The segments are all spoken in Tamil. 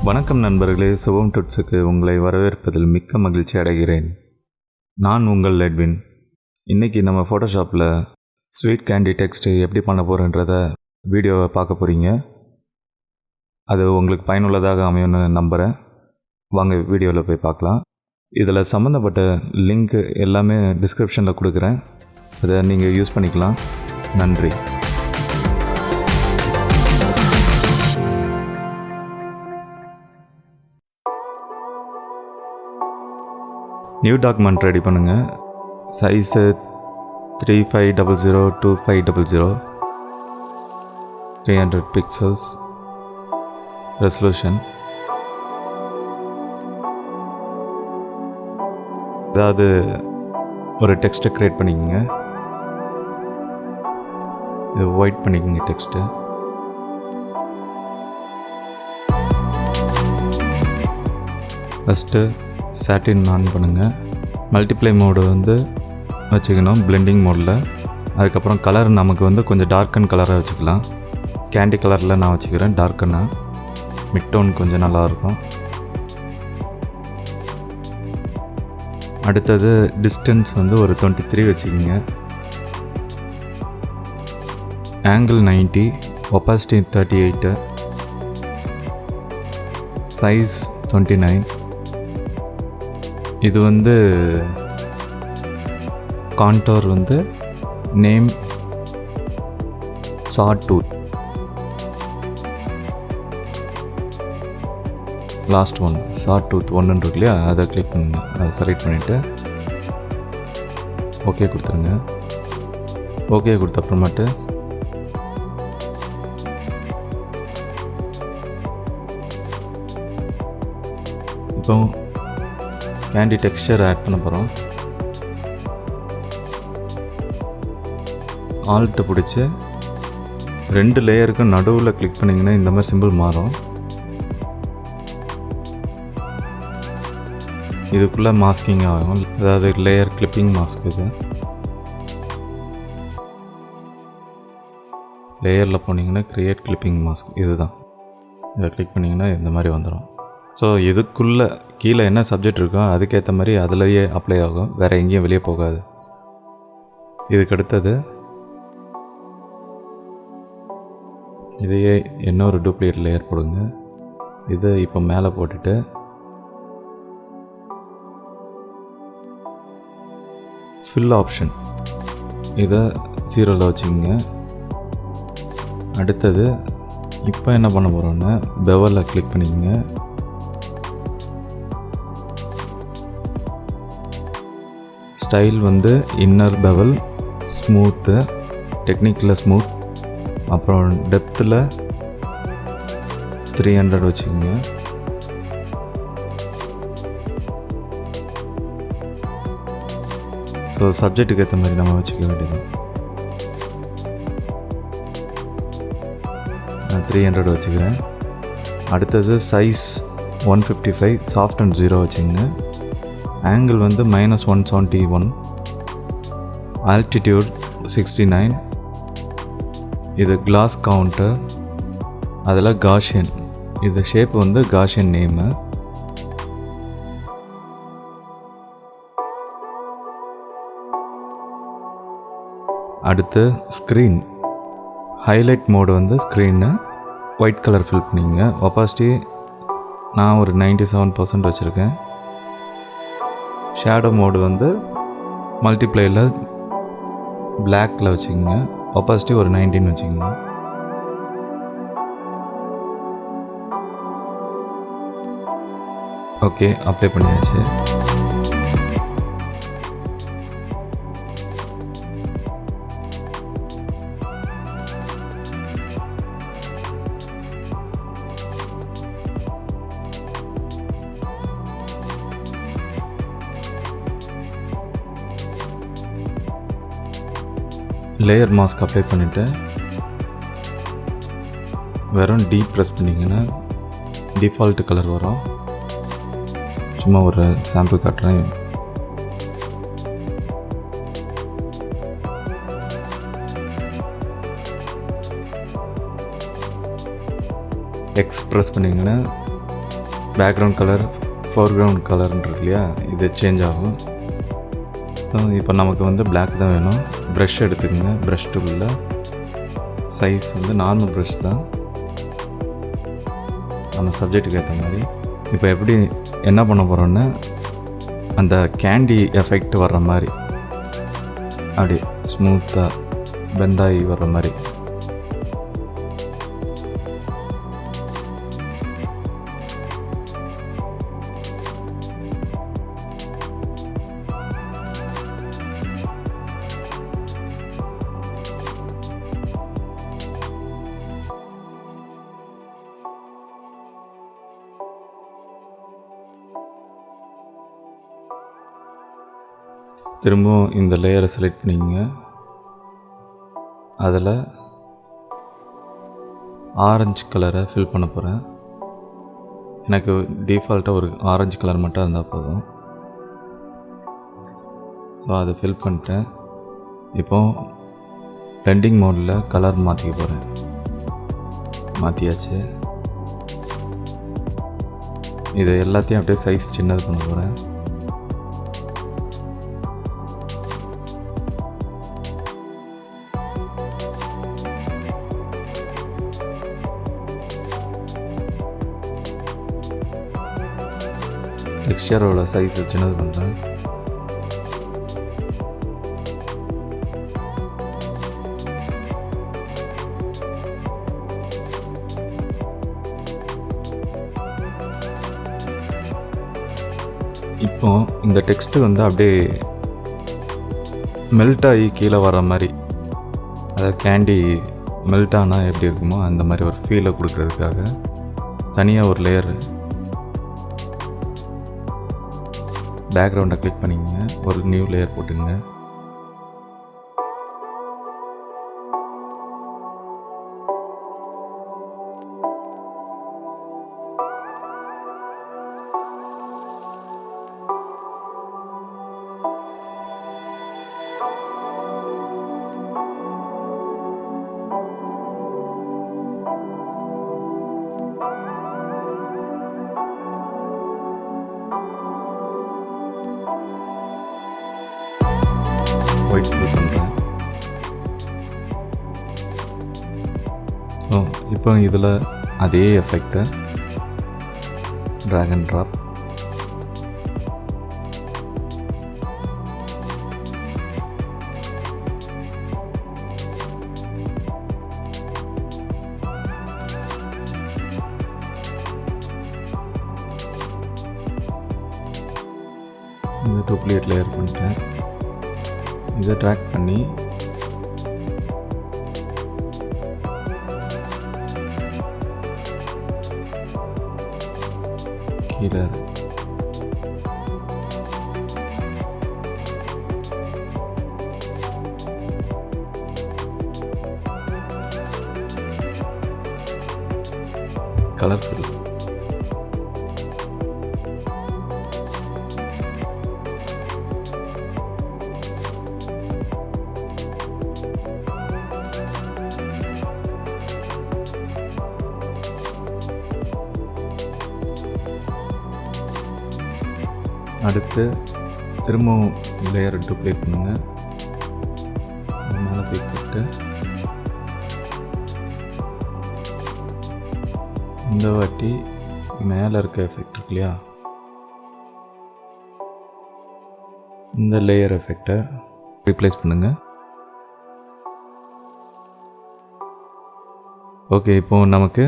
வணக்கம் நண்பர்களே, சுபம்டுட்ஸுக்கு உங்களை வரவேற்பதில் மிக்க மகிழ்ச்சி அடைகிறேன். நான் உங்கள் எட்வின். இன்றைக்கி நம்ம ஃபோட்டோஷாப்பில் ஸ்வீட் கேண்டி டெக்ஸ்ட்டு எப்படி பண்ண போகிறேன்றத வீடியோவை பார்க்க போகிறீங்க. அது உங்களுக்கு பயனுள்ளதாக அமையும்னு நம்புகிறேன். வாங்க வீடியோவில் போய் பார்க்கலாம். இதில் சம்மந்தப்பட்ட லிங்க் எல்லாமே டிஸ்கிரிப்ஷனில் கொடுக்குறேன். அதை நீங்கள் யூஸ் பண்ணிக்கலாம். நன்றி. நியூ டாக்குமெண்ட் ரெடி பண்ணுங்கள். Size 3500x2500, 300 pixels, resolution. அதாவது ஒரு டெக்ஸ்ட்டை க்ரியேட் பண்ணிக்கோங்க. இது ஒயிட் பண்ணிக்கோங்க டெக்ஸ்ட்டு. ஃபஸ்ட்டு சாட்டின் ஆன் பண்ணுங்கள். மல்டிப்ளை மோடு வச்சுக்கணும் பிளெண்டிங் மோடில். அதுக்கப்புறம் கலர் நமக்கு கொஞ்சம் டார்க்கன் கலராக வச்சுக்கலாம். கேண்டி கலரில் நான் வச்சுக்கிறேன் டார்க்கனாக. மிட் டோன் கொஞ்சம் நல்லாயிருக்கும். அடுத்தது டிஸ்டன்ஸ் ஒரு 23 வச்சுக்கிங்க. Angle 90, opacity 38, size 29. இது contour name sawtooth. Last one sawtooth 1 இருக்கு இல்லையா, அதை கிளிக் பண்ணுங்க. அதை செலக்ட் பண்ணிவிட்டு ஓகே கொடுத்துருங்க. ஓகே கொடுத்த அப்புறமாட்டு இப்போ கேண்டி டெக்ஸ்சர் ஆட் பண்ண போகிறோம். ஆல்ட்டு பிடிச்சி 2 லேயருக்கும் நடுவில் கிளிக் பண்ணிங்கன்னா இந்த மாதிரி சிம்பிள் மாறும். இதுக்குள்ளே மாஸ்கிங் ஆகும், அதாவது லேயர் கிளிப்பிங் மாஸ்க். இது லேயரில் போனீங்கன்னா க்ரியேட் கிளிப்பிங் மாஸ்க், இதுதான். இதை கிளிக் பண்ணிங்கன்னா இந்த மாதிரி வந்துடும். ஸோ இதுக்குள்ளே கீழே என்ன சப்ஜெக்ட் இருக்கோ அதுக்கேற்ற மாதிரி அதிலேயே அப்ளை ஆகும், வேறு எங்கேயும் வெளியே போகாது. இதுக்கு அடுத்தது இதையே இன்னொரு டூப்ளிகேட் லேயர் போடுங்க. இதை இப்போ மேலே போட்டுட்டு ஃபில் ஆப்ஷன் இதை 0ல் வச்சுக்கோங்க. அடுத்தது இப்போ என்ன பண்ண போகிறோன்னா பெவலில் கிளிக் பண்ணிக்கோங்க. ஸ்டைல் இன்னர் பெவல், ஸ்மூத்து, டெக்னிக்கில் ஸ்மூத், அப்புறம் டெப்த்தில் 300 வச்சுக்கோங்க. ஸோ சப்ஜெக்ட்டுக்கு ஏற்ற மாதிரி நம்ம வச்சுக்க வேண்டியது. நான் 300 வச்சுக்கிறேன். அடுத்தது சைஸ் 155, சாஃப்ட் அண்ட் 0 வச்சுக்கோங்க. Angle -171, altitude 69. இது கிளாஸ் கவுண்டர், அதில் காஷியன். இது ஷேப் காஷியன் நேமு. அடுத்து screen highlight mode screen white colour fill பண்ணிங்க. ஒப்பாசிட்டி நான் ஒரு 97% வச்சுருக்கேன். ஷேடோ மோடு மல்டிப்ளையில் பிளாக்கில் வச்சுக்கோங்க. ஒப்பாசிட்டி ஒரு 19 வச்சுக்கோங்க. ஓகே, அப்ளை பண்ணியாச்சு. லேயர் மாஸ்க் அப்ளை பண்ணிவிட்டு வெறும் டி ப்ரெஸ் பண்ணிங்கன்னா டிஃபால்ட் கலர் வரும். சும்மா ஒரு சாம்பிள் காட்டுறேன். எக்ஸ் ப்ரெஸ் பண்ணிங்கன்னா பேக்ரவுண்ட் கலர், ஃபோர்க்ரவுண்ட் கலர்ன்றது இல்லையா, இது சேஞ்ச் ஆகும். ஸோ இப்போ நமக்கு வந்து பிளாக் தான் வேணும். ப்ரஷ் எடுத்துக்கோங்க. ப்ரஷ் டூலில் சைஸ் வந்து நார்மல் ப்ரஷ் தான், நம்ம சப்ஜெக்ட்டுக்கு ஏற்ற மாதிரி. இப்போ எப்படி என்ன பண்ண போகிறோன்னா, அந்த கேண்டி எஃபெக்ட் வர்ற மாதிரி அப்படி ஸ்மூத்தாக பெண்டாகி வர்ற மாதிரி திரும்பவும் இந்த லேயரை செலக்ட் பண்ணிக்கங்க. அதில் ஆரஞ்சு கலரை ஃபில் பண்ண போகிறேன். எனக்கு டிஃபால்ட்டாக ஒரு ஆரஞ்சு கலர் மட்டும் இருந்தால் போதும். ஸோ அதை ஃபில் பண்ணிட்டேன். இப்போது பிளெண்டிங் மோடில் கலர் மாற்றிக்க போகிறேன். மாற்றியாச்சு. இது எல்லாத்தையும் அப்படியே சைஸ் சின்னது பண்ண போகிறேன். டெக்ஸ்சரோட சைஸை சின்னது பண்ணுறேன். இப்போ இந்த டெக்ஸ்ட்டு வந்து அப்படியே மெல்ட் ஆகி கீழே வர மாதிரி, அதாவது கேண்டி மெல்ட் ஆனால் எப்படி இருக்குமோ அந்த மாதிரி ஒரு ஃபீலை கொடுக்கறதுக்காக தனியாக ஒரு லேயர் பேக்ரவுண்டை கிளிக் பண்ணிக்கங்க. ஒரு நியூ லேயர் போட்டுங்க. ஒயிட் ஃபில் பண்ணுறேன். ஸோ இப்போ இதில் அதே எஃபெக்டை ட்ராக் அண்ட் ட்ராப் இந்த டூப்ளிகேட் லேயர் பண்ணிட்டேன். இதை ட்ராக் பண்ணி கீழே கலர்ஃபுல் அடுத்து திரும்பவும் லேயரை டூப்ளிகேட் பண்ணுங்கள். மேலே தூக்கிட்டு இந்த வாட்டி மேலே இருக்க எஃபெக்ட் இருக்கு இல்லையா, இந்த லேயர் எஃபெக்டை ரீப்ளேஸ் பண்ணுங்கள். ஓகே, இப்போது நமக்கு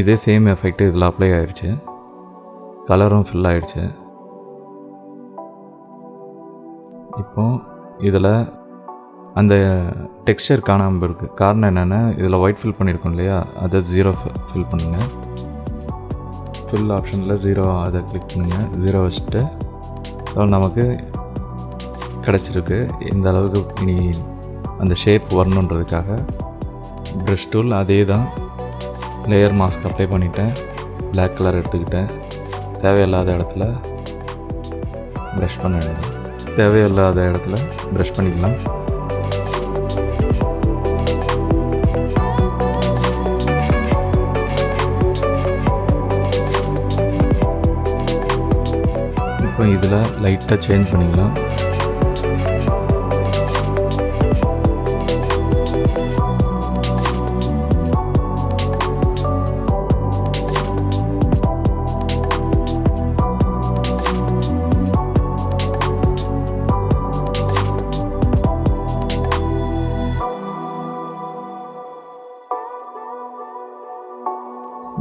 இதே சேம் எஃபெக்ட் இதில் அப்ளை ஆகிடுச்சு. கலரும் ஃபில் ஆகிடுச்சு. இப்போது இதில் அந்த டெக்ஸ்சர் காணாமல் இருக்குது. காரணம் என்னென்னா, இதில் ஒயிட் ஃபில் பண்ணியிருக்கோம் இல்லையா, அதை 0 ஃபில் பண்ணுங்கள். ஃபில் ஆப்ஷனில் 0 அதை கிளிக் பண்ணுங்கள். 0 வச்சுட்டு நமக்கு கிடச்சிருக்கு. இந்த அளவுக்கு இனி அந்த ஷேப் வரணுன்றதுக்காக ப்ரஷ் டூல் அதே தான் லேயர் மாஸ்க் அப்ளை பண்ணிவிட்டேன். பிளாக் கலர் எடுத்துக்கிட்டேன். தேவையில்லாத இடத்துல ப்ரஷ் பண்ண வேண்டியது. தேவையில்லாத இடத்துல ப்ரஷ் பண்ணிக்கலாம். அப்புறம் இதில் லைட்டாக சேஞ்ச் பண்ணிக்கலாம்.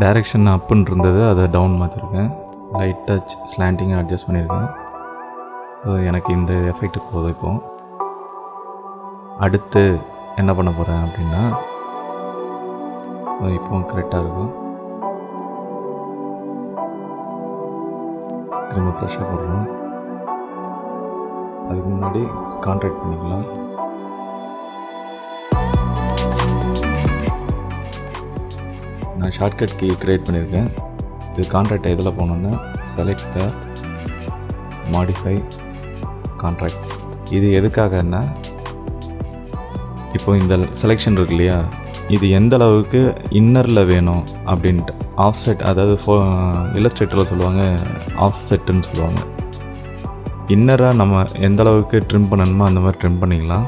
டைரெக்ஷன் அப்புன்னு இருந்தது, அதை டவுன் மாற்றிருக்கேன். லைட்டாக ஸ்லாண்டிங்காக அட்ஜஸ்ட் பண்ணியிருக்கேன். ஸோ எனக்கு இந்த எஃபெக்ட் போதும். இப்போ அடுத்து என்ன பண்ண போகிறேன் அப்படின்னா, ஸோ இப்போ கரெக்டாக இருக்கும். திரும்ப ஃப்ரெஷ்ஷாக போடுறோம். அதுக்கு முன்னாடி கான்ட்ராக்ட் பண்ணிக்கலாம். நான் ஷார்ட்கட் கீ க்ரியேட் பண்ணியிருக்கேன். இது கான்ட்ராக்ட் எதில் போனோன்னா செலக்ட் மாடிஃபை கான்ட்ராக்ட். இது எதுக்காகன்னா, இப்போ இந்த செலெக்ஷன் இருக்கு இல்லையா, இது எந்த அளவுக்கு இன்னரில் வேணும் அப்படின்ட்டு ஆஃப்செட், அதாவது இல்லஸ்ட்ரேட்டரில் சொல்லுவாங்க ஆஃப்செட்டுன்னு சொல்லுவாங்க. இன்னராக நம்ம எந்த அளவுக்கு ட்ரிம் பண்ணணுமோ அந்த மாதிரி ட்ரிம் பண்ணிக்கலாம்.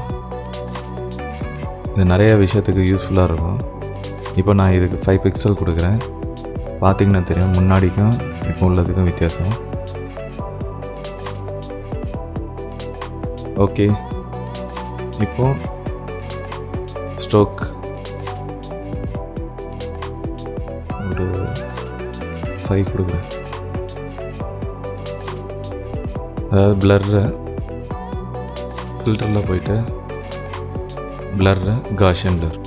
இது நிறைய விஷயத்துக்கு யூஸ்ஃபுல்லாக இருக்கும். இப்போ நான் இதுக்கு 5 பிக்சல் கொடுக்குறேன். பார்த்திங்கன்னா தெரியும் முன்னாடிக்கும் இப்போ உள்ளதுக்கும் வித்தியாசம். ஓகே, இப்போது ஸ்ட்ரோக் ஒரு 5 கொடுக்குறேன். அதாவது பிளர்ரை ஃபில்டரில் போயிட்டு பிளர்ரை காஷியன் பிளர்.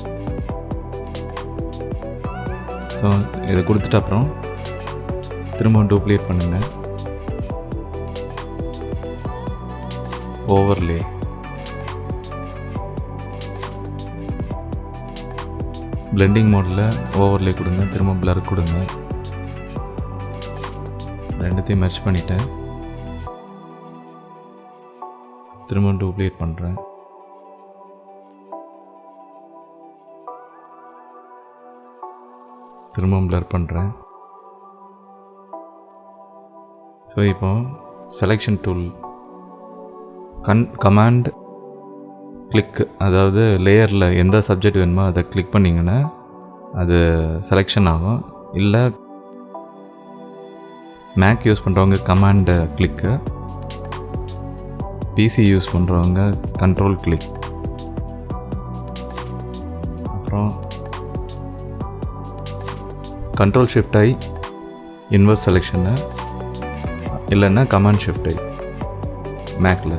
ஸோ இதை கொடுத்துட்டு அப்புறம் திரும்ப டூப்ளிகேட் பண்ணுங்கள். ஓவர்லே பிளெண்டிங் மோடில் ஓவர்லே கொடுங்க. திரும்ப பிளர் கொடுங்க. ரெண்டுத்தையும் மெர்ஜ் பண்ணிட்டேன். திரும்ப டூப்ளிகேட் பண்ணுறேன். திரும்ப பிளர் பண்ணுறேன். ஸோ இப்போ செலெக்ஷன் டூல் கமாண்ட் கிளிக், அதாவது லேயரில் எந்த சப்ஜெக்ட் வேணுமோ அதை கிளிக் பண்ணிங்கன்னா அது செலெக்ஷன் ஆகும். இல்லை மேக் யூஸ் பண்ணுறவங்க கமாண்ட் கிளிக்கு, பிசி யூஸ் பண்ணுறவங்க கண்ட்ரோல் கிளிக். அப்புறம் கண்ட்ரோல் ஷிஃப்ட் ஐ இன்வெர்ஸ் செலெக்ஷனு, இல்லைன்னா கமாண்ட் ஷிஃப்ட் ஐ மேக்கில்.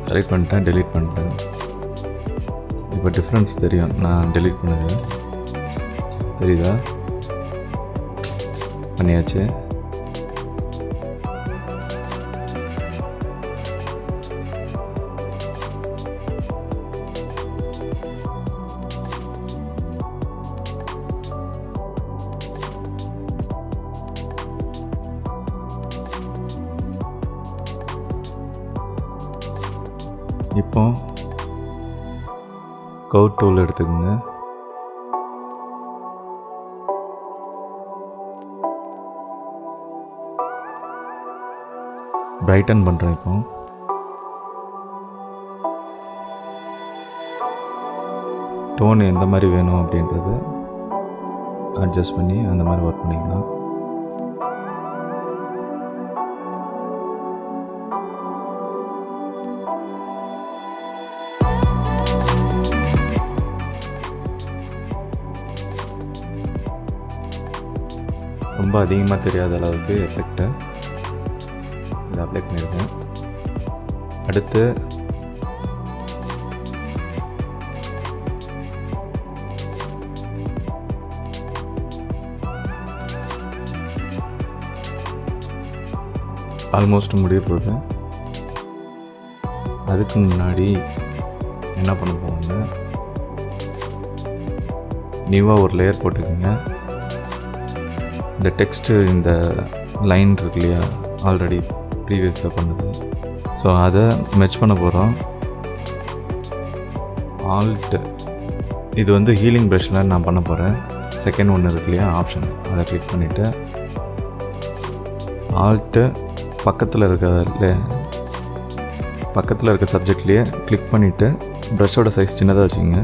செலக்ட் பண்ணிட்டேன், டெலீட் பண்ணிட்டேன். இப்போ டிஃப்ரென்ஸ் தெரியும். நான் டெலீட் பண்ணது தெரியுதா? பண்ணியாச்சு. இப்போ கர்வ் டூல் எடுத்துக்கோங்க. பிரைட்டன் பண்ணுறேன். இப்போ டோன் எந்த மாதிரி வேணும் அப்படின்றது அட்ஜஸ்ட் பண்ணி அந்த மாதிரி ஒர்க் பண்ணிக்கலாம். ரொம்ப அதிகமாக தெரியாத அளவுக்கு எஃபெக்டை இதை அப்ளை பண்ணியிருக்கேன். அடுத்து ஆல்மோஸ்ட் முடிய போகுது. அதுக்கு முன்னாடி என்ன பண்ண போவாங்க, நியூவாக ஒரு லேயர் போட்டுக்கோங்க. இந்த டெக்ஸ்ட்டு, இந்த லைன் இருக்கு இல்லையா, ஆல்ரெடி ப்ரீவியஸாக பண்ணது. ஸோ அதை மெர்ஜ் பண்ண போகிறோம். ஆல்ட், இது வந்து ஹீலிங் ப்ரஷில் நான் பண்ண போகிறேன். செகண்ட் ஒன்று இருக்கு இல்லையா ஆப்ஷன், அதை கிளிக் பண்ணிவிட்டு ஆல்ட்டு பக்கத்தில் இருக்க சப்ஜெக்ட்லேயே கிளிக் பண்ணிவிட்டு ப்ரஷோட சைஸ் சின்னதாக வச்சுங்க.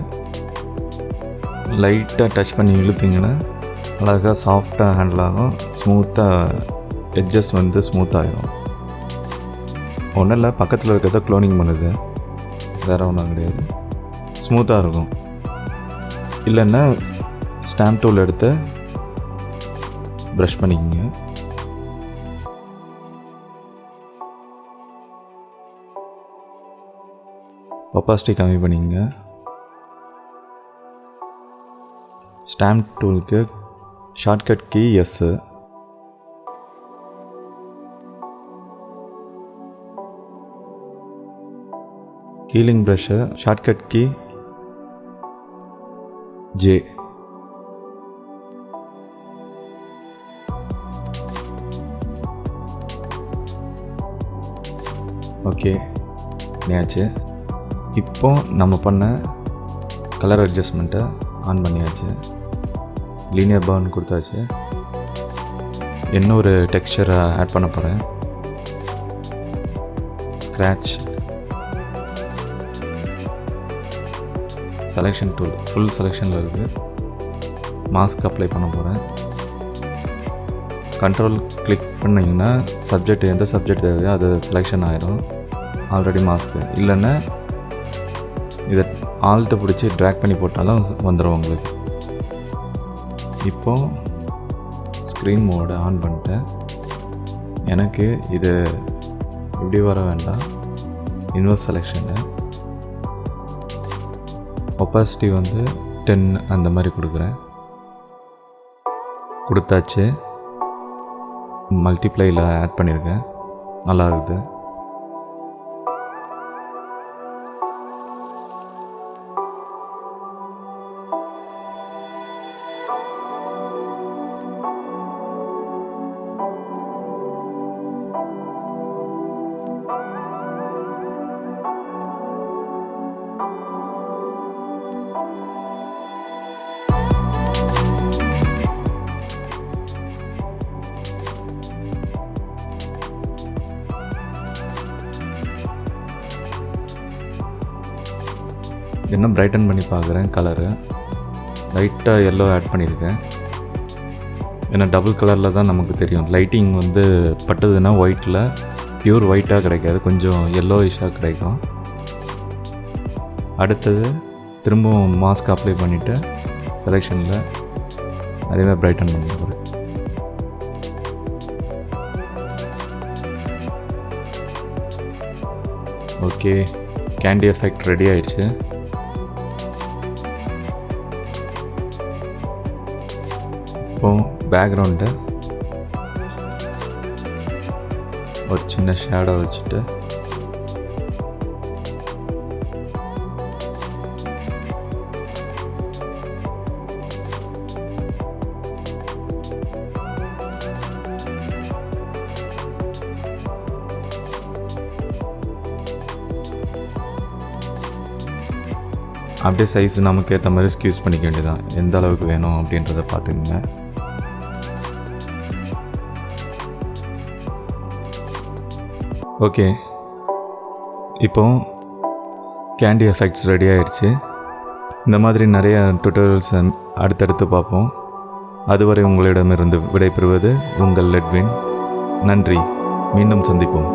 லைட்டாக டச் பண்ணி இழுத்திங்கன்னா அழகாக சாஃப்டாக ஹேண்டில் ஆகும். ஸ்மூத்தாக எட்ஜஸ் வந்து ஸ்மூத்தாகிடும். ஒன்றும் இல்லை, பக்கத்தில் இருக்கிறத க்ளோனிங் பண்ணுது, வேறு ஒன்றும் கிடையாது. ஸ்மூத்தாக இருக்கும். இல்லைன்னா ஸ்டாம்ப் டூல் எடுத்து ப்ரஷ் பண்ணிக்கங்க. ஒப்பாசிட்டி கம்மி பண்ணிக்கங்க. ஸ்டாம்ப் டூலுக்கு shortcut key S. Healing brush shortcut key J. Okay, பண்ணியாச்சு. இப்போ நம்ம பண்ண கலர் அட்ஜஸ்ட்மெண்ட்டை ஆன் பண்ணியாச்சு. லீனியர் பர்ன் கொடுத்தாச்சு. இன்னொரு டெக்ஸ்சரை ஆட் பண்ண போகிறேன். ஸ்க்ராட்ச் செலெக்ஷன் டூல் ஃபுல் செலெக்ஷனில் இருக்குது. மாஸ்க் அப்ளை பண்ண போகிறேன். கண்ட்ரோல் கிளிக் பண்ணிங்கன்னா சப்ஜெக்ட் எந்த சப்ஜெக்ட் தேவையோ அது செலெக்ஷன் ஆகிடும். ஆல்ரெடி மாஸ்க்கு இல்லைன்னா இதை ஆல்ட்டை பிடிச்சி ட்ராக் பண்ணி போட்டாலும் வந்துடும் உங்களுக்கு. இப்போது ஸ்க்ரீன் மோடை ஆன் பண்ணிட்டேன். எனக்கு இது இப்படி வர வேண்டாம், இன்வெர்ஸ் செலெக்ஷனு. ஒப்பாசிட்டி வந்து 10 அந்த மாதிரி கொடுக்குறேன். கொடுத்தாச்சு. மல்டிப்ளையில் ஆட் பண்ணியிருக்கேன், நல்லா இருக்குது. இன்னும் பிரைட்டன் பண்ணி பார்க்குறேன். கலரு லைட்டாக எல்லோ ஆட் பண்ணியிருக்கேன். ஏன்னா டபுள் கலரில் தான் நமக்கு தெரியும். லைட்டிங் வந்து பட்டதுன்னா ஒயிட்டில் பியூர் ஒயிட்டாக கிடைக்காது, கொஞ்சம் எல்லோயிஷாக கிடைக்கும். அடுத்தது திரும்பவும் மாஸ்க் அப்ளை பண்ணிவிட்டு செலெக்ஷனில் அதேமாதிரி பிரைட்டன் பண்ணி போகிறேன். ஓகே, கேண்டி எஃபெக்ட் ரெடி ஆயிடுச்சு. இப்போ பேக்ரவுண்டை ஒரு சின்ன ஷேடோ வச்சுட்டு அப்படியே சைஸ் நமக்கு ஏற்ற மாதிரி ஸ்க்யூஸ் பண்ணிக்க வேண்டியதான், எந்த அளவுக்கு வேணும் அப்படின்றத பார்த்துக்குங்க. ஓகே, இப்போ கேண்டி எஃபெக்ட்ஸ் ரெடி ஆகிடுச்சு. இந்த மாதிரி நிறைய டுட்டோரியல்ஸ் அடுத்தடுத்து பார்ப்போம். அதுவரை உங்களிடமிருந்து விடைபெறுவது உங்கள் லெட்வின். நன்றி, மீண்டும் சந்திப்போம்.